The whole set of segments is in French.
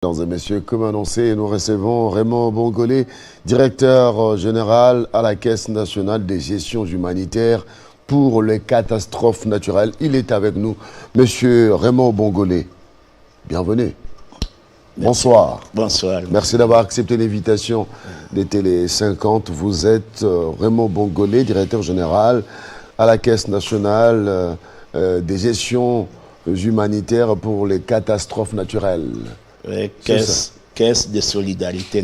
Mesdames et messieurs, comme annoncé, nous recevons Raymond Bongolé, directeur général à la Caisse nationale des gestions humanitaires pour les catastrophes naturelles. Il est avec nous, monsieur Raymond Bongolé. Bienvenue. Bonsoir. Bonsoir. Merci d'avoir accepté l'invitation des Télé 50. Vous êtes Raymond Bongolé, directeur général à la Caisse nationale des gestions humanitaires pour les catastrophes naturelles. Caisse de solidarité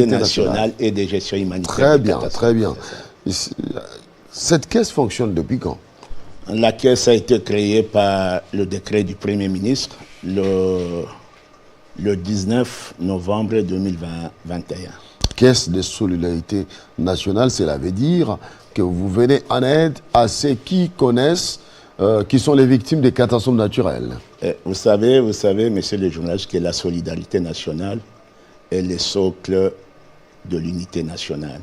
nationale et de gestion humanitaire. Très bien, très bien. Cette caisse fonctionne depuis quand? La caisse a été créée par le décret du Premier ministre le 19 novembre 2021. Caisse de solidarité nationale, cela veut dire que vous venez en aide à ceux qui connaissent, qui sont les victimes des catastrophes naturelles. Vous savez, monsieur le journaliste, que la solidarité nationale est le socle de l'unité nationale.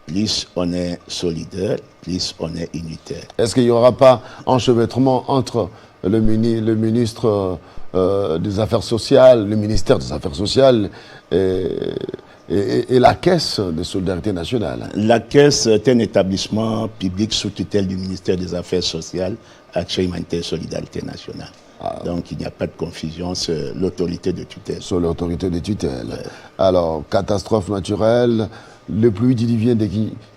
Plus on est solidaire, plus on est unitaire. Est-ce qu'il n'y aura pas enchevêtrement entre le ministre des Affaires sociales, le ministère des Affaires sociales et la Caisse de solidarité nationale? La Caisse est un établissement public sous tutelle du ministère des Affaires sociales, Action humanitaire et solidarité nationale. Donc il n'y a pas de confusion sur l'autorité de tutelle. Sur l'autorité de tutelle. Ouais. Alors, catastrophe naturelle, les pluies diluviennes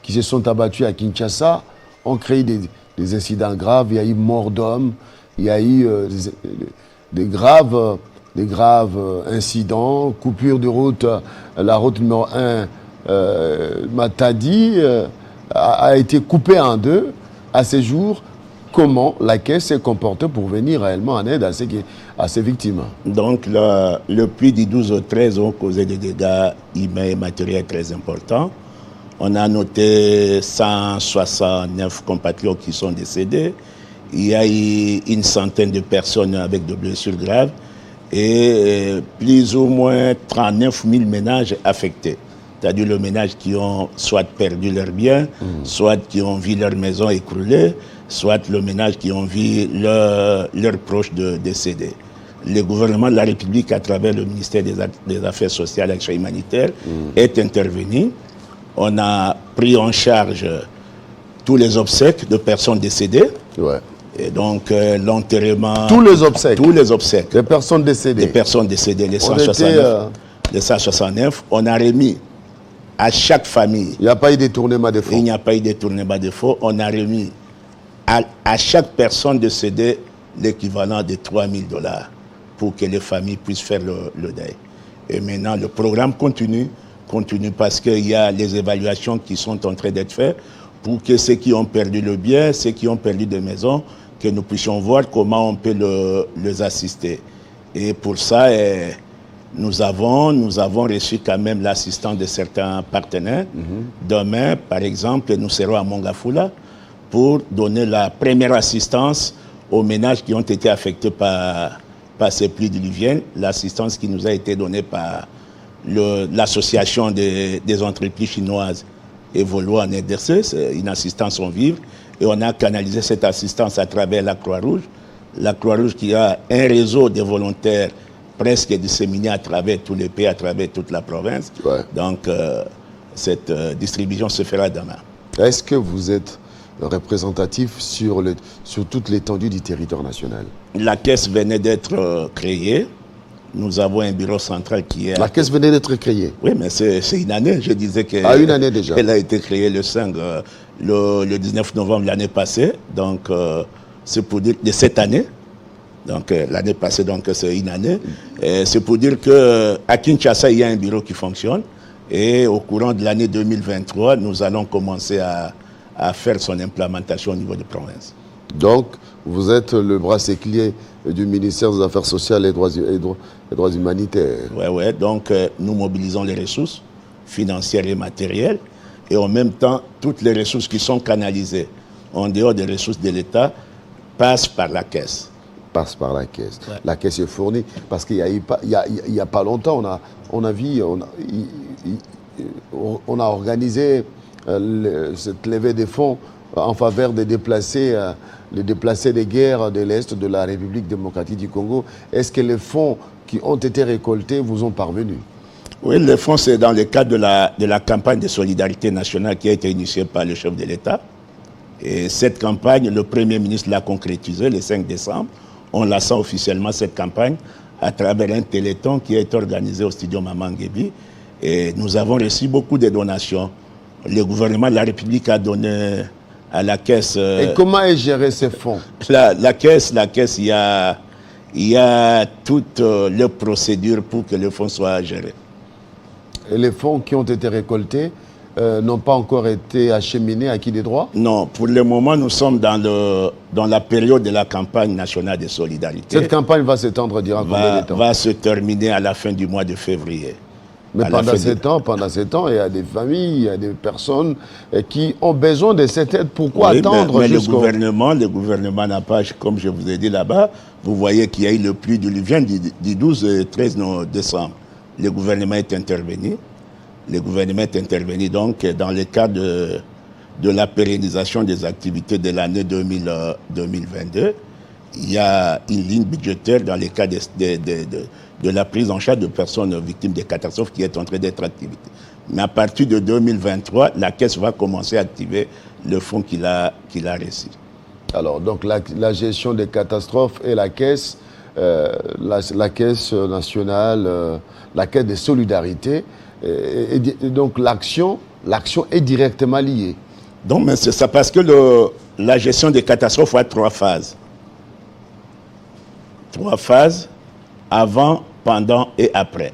qui se sont abattues à Kinshasa ont créé des incidents graves. Il y a eu mort d'hommes, il y a eu des graves incidents, coupure de route. La route numéro 1, Matadi, a été coupée en deux à ces jours. Comment la Caisse s'est comportée pour venir réellement en aide à ces victimes? Donc, le puits du 12 au 13 ont causé des dégâts humains et matériels très importants. On a noté 169 compatriotes qui sont décédés. Il y a eu une centaine de personnes avec de blessures graves et plus ou moins 39 000 ménages affectés. C'est-à-dire les ménages qui ont soit perdu leurs biens, soit qui ont vu leur maison écroulée, soit le ménage qui ont vu leurs proches décédés. Le gouvernement de la République, à travers le ministère des Affaires sociales et Action humanitaire, est intervenu. On a pris en charge tous les obsèques de personnes décédées. Ouais. Et donc, l'enterrement... Tous les obsèques? Tous les obsèques. Des personnes décédées? Des personnes décédées, les 169. On a remis à chaque famille... Il n'y a pas eu de détournement de fonds? Il n'y a pas eu de détournement de fonds. On a remis à chaque personne décédée l'équivalent de 3 000 $ pour que les familles puissent faire le deuil. Et maintenant, le programme continue parce qu'il y a les évaluations qui sont en train d'être faites pour que ceux qui ont perdu le bien, ceux qui ont perdu des maisons, que nous puissions voir comment on peut les assister. Et pour ça, nous avons reçu quand même l'assistance de certains partenaires. Demain, par exemple, nous serons à Mongafula pour donner la première assistance aux ménages qui ont été affectés par ces pluies diluviennes, l'assistance qui nous a été donnée par l'association des entreprises chinoises Evolo en RDC, c'est une assistance en vivre, et on a canalisé cette assistance à travers la Croix-Rouge. La Croix-Rouge qui a un réseau de volontaires presque disséminé à travers tous les pays, à travers toute la province. Ouais. Donc, cette distribution se fera demain. Est-ce que vous êtes représentatif sur toute l'étendue du territoire national? La Caisse venait d'être créée. Nous avons un bureau central qui est... La Caisse venait d'être créée? Oui, mais c'est une année. Je disais qu'elle une année déjà. Elle a été créée le 19 novembre l'année passée. Donc, c'est pour dire de cette année. Donc, l'année passée, donc c'est une année. C'est pour dire qu'à Kinshasa, il y a un bureau qui fonctionne. Et au courant de l'année 2023, nous allons commencer à faire son implémentation au niveau des provinces. Donc, vous êtes le bras séclier du ministère des Affaires sociales et droits humanitaires. Oui. Donc, nous mobilisons les ressources financières et matérielles. Et en même temps, toutes les ressources qui sont canalisées en dehors des ressources de l'État passent par la Caisse. Passe par la Caisse. Ouais. La Caisse est fournie parce qu'il n'y a pas longtemps, on a organisé cette levée des fonds en faveur des déplacés les déplacés de guerre de l'Est de la République démocratique du Congo. Est-ce que les fonds qui ont été récoltés vous ont parvenu? Oui, les fonds, c'est dans le cadre de la campagne de solidarité nationale qui a été initiée par le chef de l'État. Et cette campagne, le Premier ministre l'a concrétisée le 5 décembre. On lance officiellement cette campagne à travers un téléthon qui a été organisé au studio Maman Nguébi. Et nous avons reçu beaucoup de donations. Le gouvernement de la République a donné à la caisse... Et comment est géré ces fonds? La caisse, il y a toutes les procédures pour que le fonds soit géré. Et les fonds qui ont été récoltés n'ont pas encore été acheminés à qui des droits? Non, pour le moment, nous sommes dans la période de la campagne nationale de solidarité. Cette campagne va s'étendre durant combien de temps? Va se terminer à la fin du mois de février. Mais pendant ces temps, il y a des familles, il y a des personnes qui ont besoin de cette aide. Pourquoi attendre mais jusqu'au... le gouvernement n'a pas, comme je vous ai dit là-bas, vous voyez qu'il y a eu le pluie diluvien du 12 et 13 décembre. Le gouvernement est intervenu. Le gouvernement est intervenu donc dans le cadre de la pérennisation des activités de l'année 2022. Il y a une ligne budgétaire dans le cas de la prise en charge de personnes victimes de catastrophes qui est en train d'être activée. Mais à partir de 2023, la Caisse va commencer à activer le fonds qu'il a reçu. Alors, donc la gestion des catastrophes et la Caisse, la Caisse nationale, la Caisse de solidarité, et donc l'action est directement liée. Donc, mais c'est ça parce que la gestion des catastrophes a 3 phases. 3 phases, avant, pendant et après.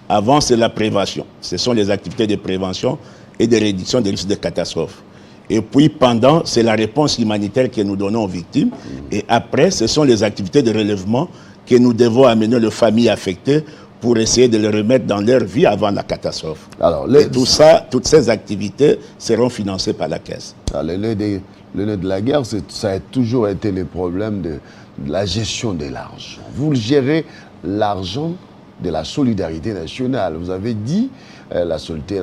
Avant, c'est la prévention. Ce sont les activités de prévention et de réduction des risques de catastrophes. Et puis, pendant, c'est la réponse humanitaire que nous donnons aux victimes. Et après, ce sont les activités de relèvement que nous devons amener les familles affectées pour essayer de les remettre dans leur vie avant la catastrophe. Alors, et tout ça, toutes ces activités seront financées par la Caisse. Le nœud de la guerre, ça a toujours été le problème de la gestion de l'argent. Vous gérez l'argent de la solidarité nationale. Vous avez dit la solidarité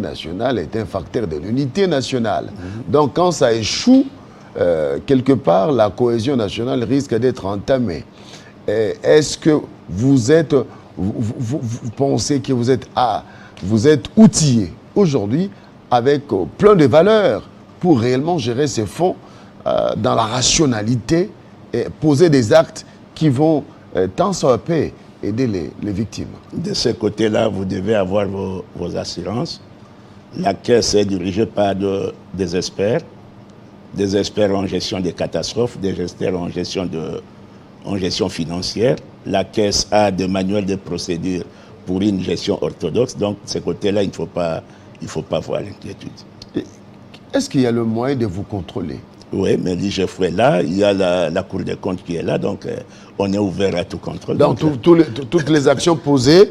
nationale est un facteur de l'unité nationale. Donc quand ça échoue, quelque part, la cohésion nationale risque d'être entamée. Est-ce que vous pensez que vous êtes outillé aujourd'hui avec plein de valeurs pour réellement gérer ces fonds dans la rationalité et poser des actes qui vont tant soit peu aider les victimes? De ce côté-là, vous devez avoir vos assurances. La Caisse est dirigée par des experts en gestion des catastrophes, des experts en gestion financière. La Caisse a des manuels de procédure pour une gestion orthodoxe. Donc, de ce côté-là, il ne faut pas avoir l'inquiétude. Est-ce qu'il y a le moyen de vous contrôler? Oui, mais l'IGF est là, il y a la Cour des comptes qui est là, donc on est ouvert à tout contrôle. Donc toutes les actions posées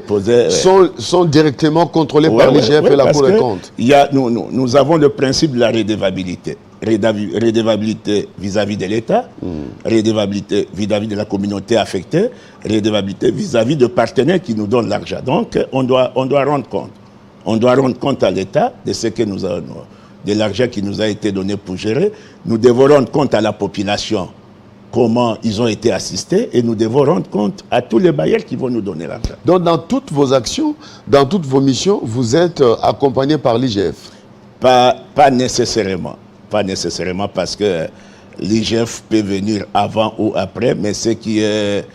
sont directement contrôlées par l'IGF et la Cour des comptes. Nous avons le principe de la redevabilité. Redevabilité vis-à-vis de l'État, redevabilité vis-à-vis de la communauté affectée, redevabilité vis-à-vis de partenaires qui nous donnent l'argent. Donc on doit rendre compte. On doit rendre compte à l'État de ce que nous avons, de l'argent qui nous a été donné pour gérer. Nous devons rendre compte à la population comment ils ont été assistés et nous devons rendre compte à tous les bailleurs qui vont nous donner l'argent. Donc dans toutes vos actions, dans toutes vos missions, vous êtes accompagné par l'IGF? Pas nécessairement. Pas nécessairement parce que l'IGF peut venir avant ou après, mais ce qui est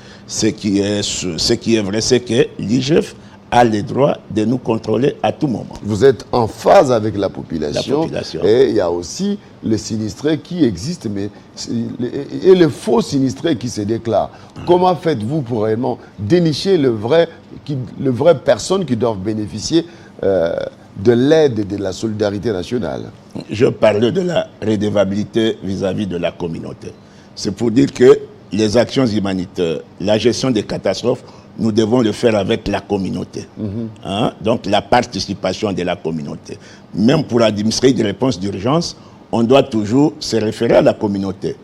vrai, c'est que l'IGF a le droit de nous contrôler à tout moment. Vous êtes en phase avec la population. Et il y a aussi les sinistrés qui existent, et les faux sinistrés qui se déclarent. Comment faites-vous pour vraiment dénicher les vraies personnes qui doivent bénéficier de l'aide et de la solidarité nationale? Je parlais de la redevabilité vis-à-vis de la communauté. C'est pour dire que les actions humanitaires, la gestion des catastrophes, nous devons le faire avec la communauté. Donc la participation de la communauté. Même pour administrer des réponses d'urgence, on doit toujours se référer à la communauté.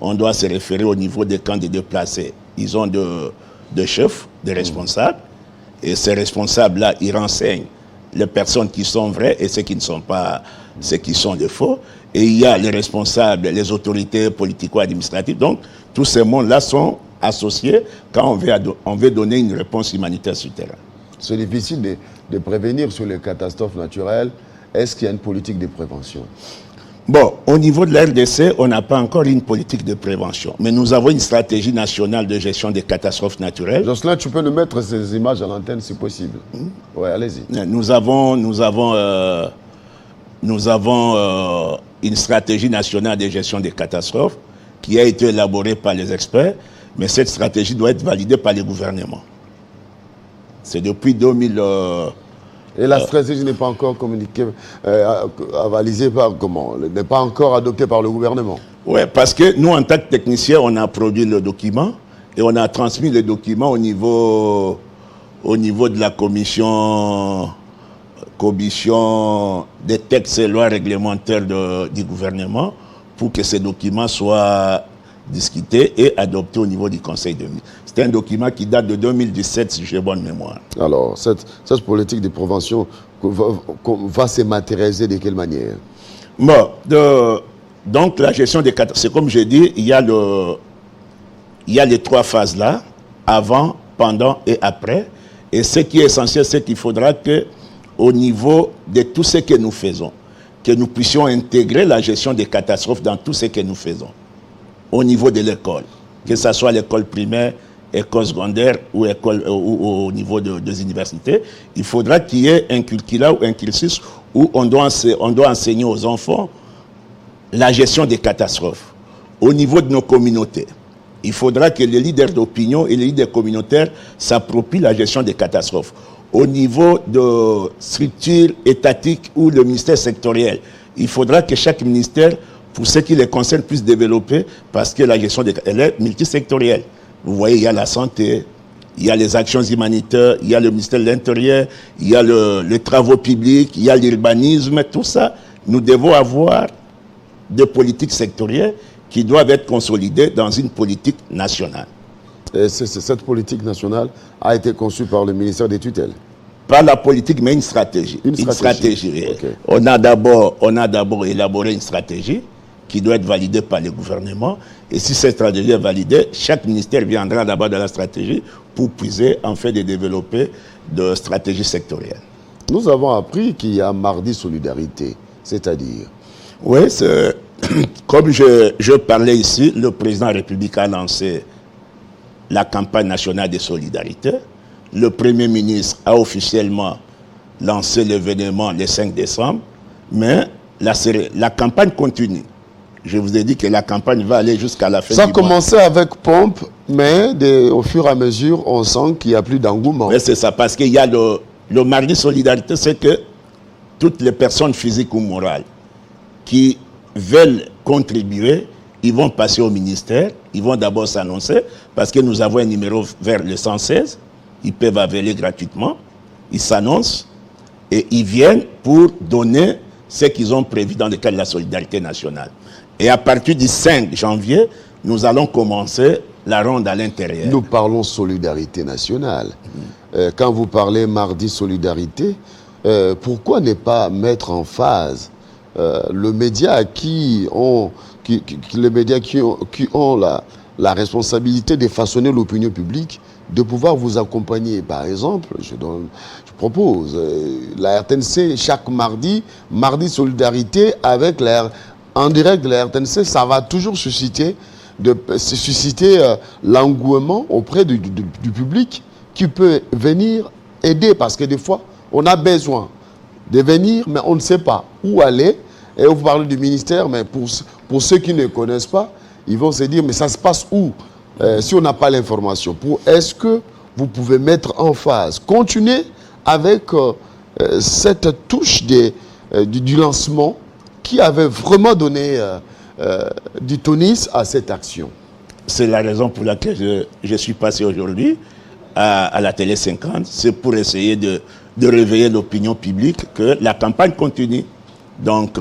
On doit se référer au niveau des camps de déplacés. Ils ont de chefs, de responsables, et ces responsables-là, ils renseignent les personnes qui sont vraies et ceux qui ne sont pas, ceux qui sont de faux. et il y a les responsables, les autorités politico-administratives. Donc, tous ces mondes-là sont associés quand on veut donner une réponse humanitaire sur le terrain. C'est difficile de prévenir sur les catastrophes naturelles. Est-ce qu'il y a une politique de prévention? Bon, au niveau de la RDC, on n'a pas encore une politique de prévention, mais nous avons une stratégie nationale de gestion des catastrophes naturelles. Jocelyn, tu peux nous mettre ces images à l'antenne si possible. Oui, allez-y. Nous avons une stratégie nationale de gestion des catastrophes qui a été élaborée par les experts, mais cette stratégie doit être validée par les gouvernements. C'est depuis 2000... Et la stratégie n'est pas encore communiquée, avalisée par comment? N'est pas encore adoptée par le gouvernement? Oui, parce que nous, en tant que techniciens, on a produit le document et on a transmis le document au niveau de la commission des textes et lois réglementaires du gouvernement pour que ces documents soient discutés et adoptés au niveau du Conseil de ministres. C'est un document qui date de 2017, si j'ai bonne mémoire. Alors, cette politique de prévention va se matérialiser de quelle manière? Bon, donc la gestion des catastrophes, c'est comme je dis, il y a les trois phases là, avant, pendant et après. Et ce qui est essentiel, c'est qu'il faudra que, au niveau de tout ce que nous faisons, que nous puissions intégrer la gestion des catastrophes dans tout ce que nous faisons, au niveau de l'école, que ce soit l'école primaire, école secondaire ou au niveau des universités. Il faudra qu'il y ait un curriculum ou un cursus où on doit enseigner aux enfants la gestion des catastrophes. Au niveau de nos communautés, il faudra que les leaders d'opinion et les leaders communautaires s'approprient la gestion des catastrophes. Au niveau de structures étatiques ou le ministère sectoriel, il faudra que chaque ministère, pour ce qui les concerne, puisse développer, parce que la gestion elle est multisectorielle. Vous voyez, il y a la santé, il y a les actions humanitaires, il y a le ministère de l'Intérieur, il y a les travaux publics, il y a l'urbanisme, tout ça. Nous devons avoir des politiques sectorielles qui doivent être consolidées dans une politique nationale. Et cette politique nationale a été conçue par le ministère des tutelles? Pas la politique, mais une stratégie. Une stratégie. Okay. On a d'abord élaboré une stratégie qui doit être validée par le gouvernement. Et si cette stratégie est validée, chaque ministère viendra d'abord dans la stratégie pour puiser en fait de développer de stratégies sectorielles. Nous avons appris qu'il y a mardi solidarité, c'est-à-dire? Oui, comme je parlais ici, le président de la République a lancé la campagne nationale de solidarité. Le Premier ministre a officiellement lancé l'événement le 5 décembre, mais la campagne continue. Je vous ai dit que la campagne va aller jusqu'à la fin du mois. Ça a commencé avec pompe, mais au fur et à mesure, on sent qu'il n'y a plus d'engouement. Oui, c'est ça, parce qu'il y a le mardi solidarité, c'est que toutes les personnes physiques ou morales qui veulent contribuer, ils vont passer au ministère, ils vont d'abord s'annoncer, parce que nous avons un numéro vers le 116, ils peuvent appeler gratuitement, ils s'annoncent et ils viennent pour donner ce qu'ils ont prévu dans le cadre de la solidarité nationale. Et à partir du 5 janvier, nous allons commencer la ronde à l'intérieur. Nous parlons solidarité nationale. Quand vous parlez mardi solidarité, pourquoi ne pas mettre en phase les médias qui ont la responsabilité de façonner l'opinion publique, de pouvoir vous accompagner? Par exemple, je propose la RTNC chaque mardi solidarité avec en direct de la RTNC, ça va toujours susciter l'engouement auprès du public qui peut venir aider, parce que des fois, on a besoin de venir, mais on ne sait pas où aller. Et vous parlez du ministère, mais pour ceux qui ne connaissent pas, ils vont se dire, mais ça se passe où si on n'a pas l'information? Est-ce que vous pouvez mettre en phase, continuer avec cette touche du lancement qui avait vraiment donné du tonus à cette action? C'est la raison pour laquelle je suis passé aujourd'hui à la Télé 50. C'est pour essayer de réveiller l'opinion publique que la campagne continue. Donc,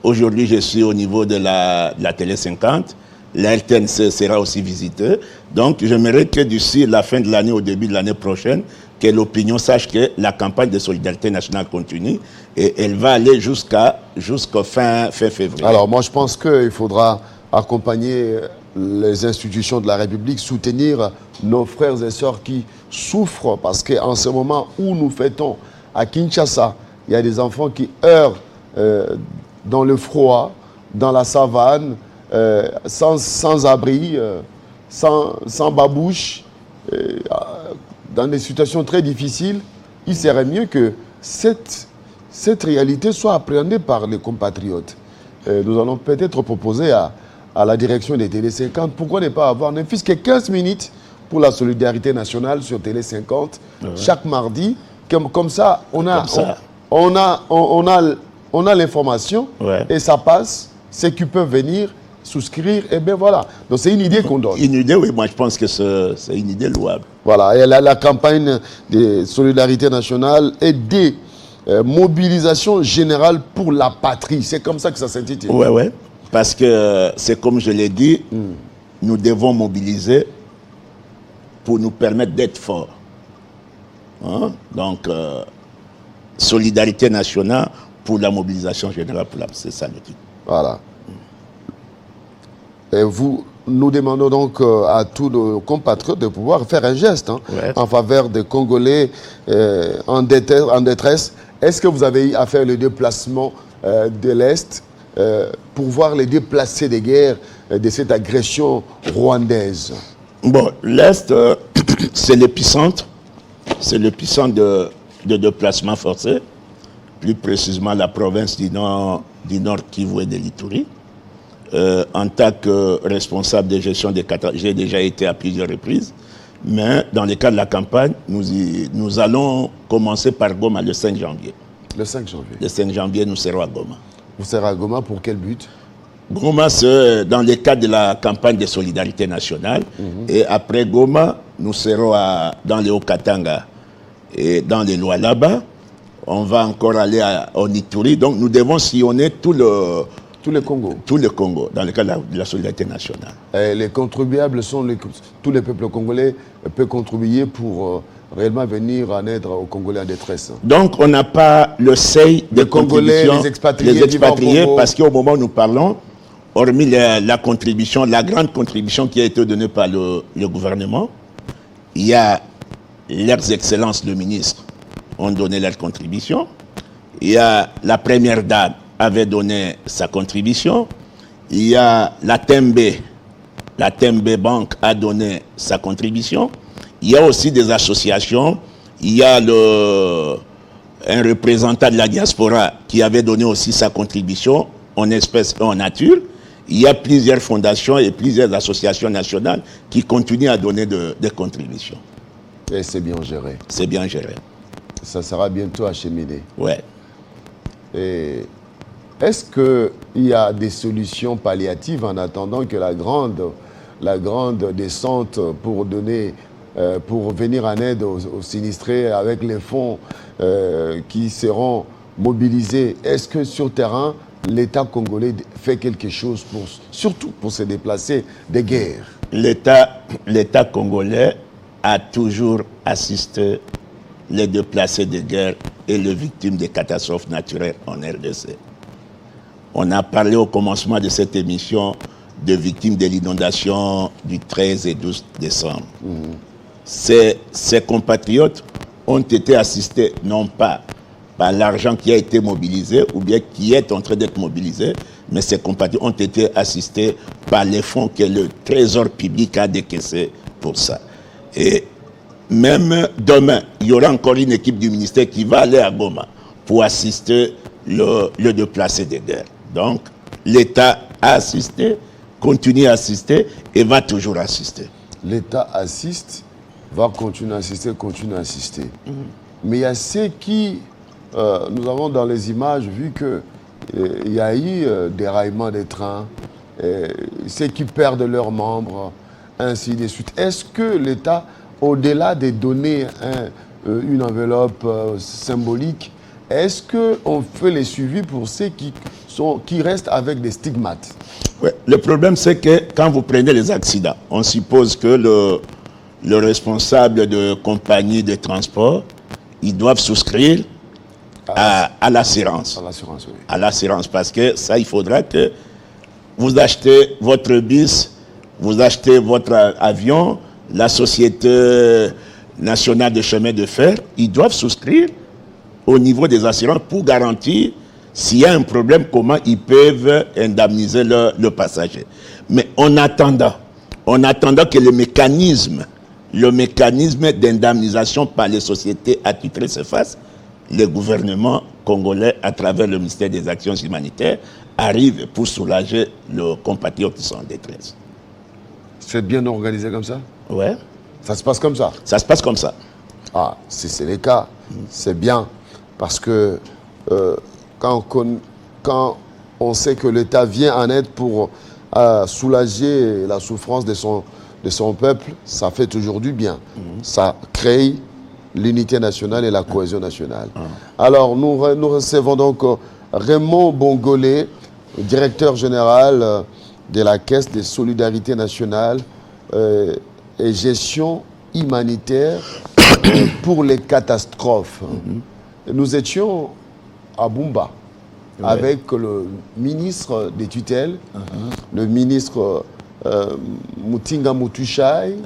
aujourd'hui, je suis au niveau de la Télé 50. La RTNC sera aussi visitée. Donc, j'aimerais que d'ici la fin de l'année, au début de l'année prochaine, que l'opinion sache que la campagne de solidarité nationale continue et elle va aller jusqu'au fin février. Alors moi je pense qu'il faudra accompagner les institutions de la République, soutenir nos frères et sœurs qui souffrent parce qu'en ce moment où nous fêtons à Kinshasa, il y a des enfants qui heurent dans le froid, dans la savane, sans abri, sans babouche, dans des situations très difficiles. Il serait mieux que cette réalité soit appréhendée par les compatriotes. Nous allons peut-être proposer à la direction des Télé 50, pourquoi ne pas avoir ne fût-ce que 15 minutes pour la solidarité nationale sur Télé 50, chaque mardi. Comme ça, on a l'information et ça passe. Ceux qui peuvent venir souscrire, et bien voilà. Donc c'est une idée qu'on donne. Une idée, oui, moi je pense que c'est une idée louable. Voilà, et la campagne de solidarité nationale et des mobilisations générales pour la patrie. C'est comme ça que ça s'intitule. Oui, oui. Parce que c'est comme je l'ai dit, nous devons mobiliser pour nous permettre d'être forts. Hein? Donc, solidarité nationale pour la mobilisation générale, c'est ça le titre. Voilà. Et nous demandons donc à tous nos compatriotes de pouvoir faire un geste en faveur des Congolais en détresse. Est-ce que vous avez eu à faire le déplacement de l'Est pour voir les déplacés de guerre de cette agression rwandaise? Bon, l'Est, c'est l'épicentre. C'est l'épicentre de déplacement forcé. Plus précisément, la province du Nord Kivu et de l'Ituri. En tant que responsable de gestion des catastrophes, j'ai déjà été à plusieurs reprises. Mais dans le cadre de la campagne, nous allons commencer par Goma le 5 janvier. Le 5 janvier. Le 5 janvier, nous serons à Goma. Vous serez à Goma pour quel but? Goma, c'est dans le cadre de la campagne de solidarité nationale. Et après Goma, nous serons dans le Haut-Katanga et dans les Lualaba. On va encore aller en Ituri. Donc nous devons sillonner tout le Congo. Tout le Congo, dans le cadre de la solidarité nationale. Et les contribuables sont tous les peuples congolais peuvent contribuer pour réellement venir en aide aux Congolais en détresse. Donc on n'a pas le seuil des Congolais, les expatriés parce qu'au moment où nous parlons, hormis la contribution, la grande contribution qui a été donnée par le gouvernement, il y a leurs excellences, le ministre, ont donné leur contribution. Il y a la première dame avait donné sa contribution. Il y a la Tembe Bank a donné sa contribution. Il y a aussi des associations. Il y a un représentant de la diaspora qui avait donné aussi sa contribution en espèces et en nature. Il y a plusieurs fondations et plusieurs associations nationales qui continuent à donner des contributions. Et c'est bien géré. C'est bien géré. Ça sera bientôt acheminé. Ouais. Et est-ce qu'il y a des solutions palliatives en attendant que la grande descente pour venir en aide aux sinistrés avec les fonds qui seront mobilisés? Est-ce que sur terrain, l'État congolais fait quelque chose surtout pour se déplacer des guerres? L'État congolais a toujours assisté les déplacés de guerre et les victimes des catastrophes naturelles en RDC. On a parlé au commencement de cette émission de victimes de l'inondation du 13 et 12 décembre. Ces compatriotes ont été assistés non pas par l'argent qui a été mobilisé ou bien qui est en train d'être mobilisé, mais ces compatriotes ont été assistés par les fonds que le Trésor public a décaissés pour ça. Et même demain, il y aura encore une équipe du ministère qui va aller à Goma pour assister le déplacé de guerre. Donc, l'État a assisté, continue à assister et va toujours assister. L'État assiste, va continuer à assister, continue à assister. Mais il y a ceux qui, nous avons dans les images vu qu'il y a eu déraillement des trains, ceux qui perdent leurs membres, ainsi de suite. Est-ce que l'État, au-delà de donner une enveloppe symbolique, est-ce qu'on fait les suivis pour ceux qui restent avec des stigmates? Ouais, le problème, c'est que quand vous prenez les accidents, on suppose que le responsable de compagnie de transport, ils doivent souscrire à l'assurance. À l'assurance, oui. À l'assurance, parce que ça, il faudra que vous achetez votre bus, vous achetez votre avion, la Société nationale de chemin de fer, ils doivent souscrire au niveau des assurances pour garantir s'il y a un problème, comment ils peuvent indemniser le passager. Mais en attendant que le mécanisme d'indemnisation par les sociétés attitrées se fasse, le gouvernement congolais, à travers le ministère des Actions humanitaires, arrive pour soulager nos compatriotes qui sont en détresse. C'est bien organisé comme ça? Ouais. Ça se passe comme ça? Ça se passe comme ça. Ah, si c'est le cas, c'est bien. Parce que quand on sait que l'État vient en aide pour soulager la souffrance de son peuple, ça fait toujours du bien. Ça crée l'unité nationale et la cohésion nationale. Alors, nous recevons donc Raymond Bongolé, directeur général de la Caisse de solidarité nationale et gestion humanitaire pour les catastrophes. Nous étions à Bumba avec le ministre des tutelles, le ministre Moutinga Moutuchai,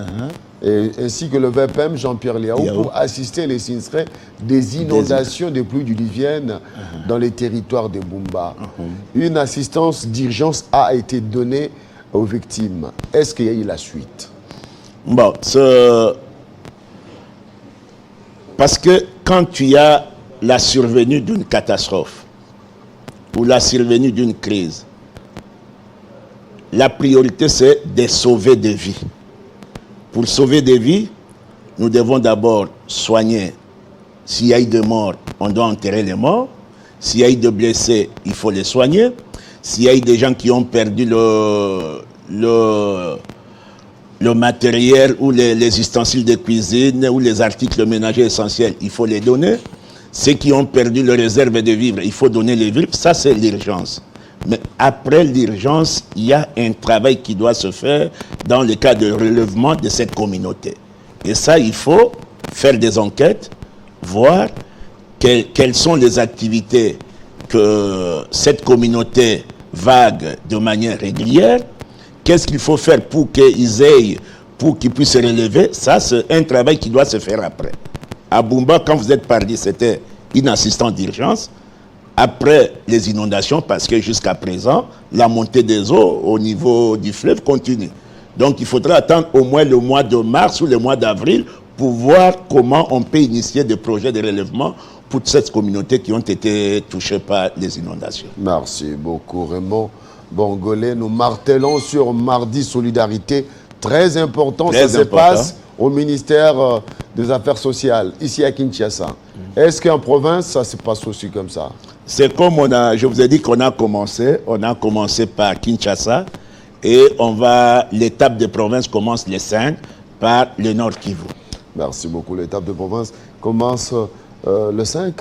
ainsi que le VPM Jean-Pierre Liaou pour assister les sinistrés des inondations des pluies diluviennes dans les territoires de Bumba. Une assistance d'urgence a été donnée aux victimes. Est-ce qu'il y a eu la suite? Bon, parce que quand tu as la survenue d'une catastrophe ou la survenue d'une crise, la priorité c'est de sauver des vies. Pour sauver des vies, nous devons d'abord soigner. S'il y a eu des morts, on doit enterrer les morts. S'il y a eu des blessés, il faut les soigner. S'il y a eu des gens qui ont perdu le matériel ou les ustensiles de cuisine ou les articles ménagers essentiels, il faut les donner. Ceux qui ont perdu le réserve de vivres, il faut donner les vivres. Ça, c'est l'urgence. Mais après l'urgence, il y a un travail qui doit se faire dans le cas de relèvement de cette communauté. Et ça, il faut faire des enquêtes, voir quelles sont les activités que cette communauté vague de manière régulière. Qu'est-ce qu'il faut faire pour qu'ils puissent se relever? Ça, c'est un travail qui doit se faire après. À Bumba, quand vous êtes parti, c'était une assistance d'urgence. Après les inondations, parce que jusqu'à présent, la montée des eaux au niveau du fleuve continue. Donc il faudra attendre au moins le mois de mars ou le mois d'avril pour voir comment on peut initier des projets de relèvement pour cette communauté qui ont été touchées par les inondations. Merci beaucoup Raymond Bongolé. Nous martelons sur Mardi Solidarité, très important, ça se passe au ministère des Affaires sociales, ici à Kinshasa. Est-ce qu'en province, ça se passe aussi comme ça? C'est comme je vous ai dit qu'on a commencé par Kinshasa et l'étape de province commence le 5 par le Nord Kivu. Merci beaucoup. L'étape de province commence le 5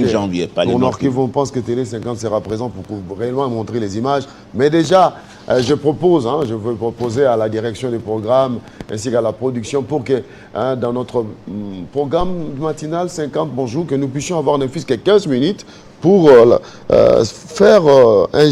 janvier. Pas pour Nord Kivu, on pense que Télé 50 sera présent pour réellement montrer les images. Mais déjà, je veux proposer à la direction des programmes ainsi qu'à la production pour que dans notre programme matinal 50 bonjour, que nous puissions avoir ne fût-ce que 15 minutes pour faire un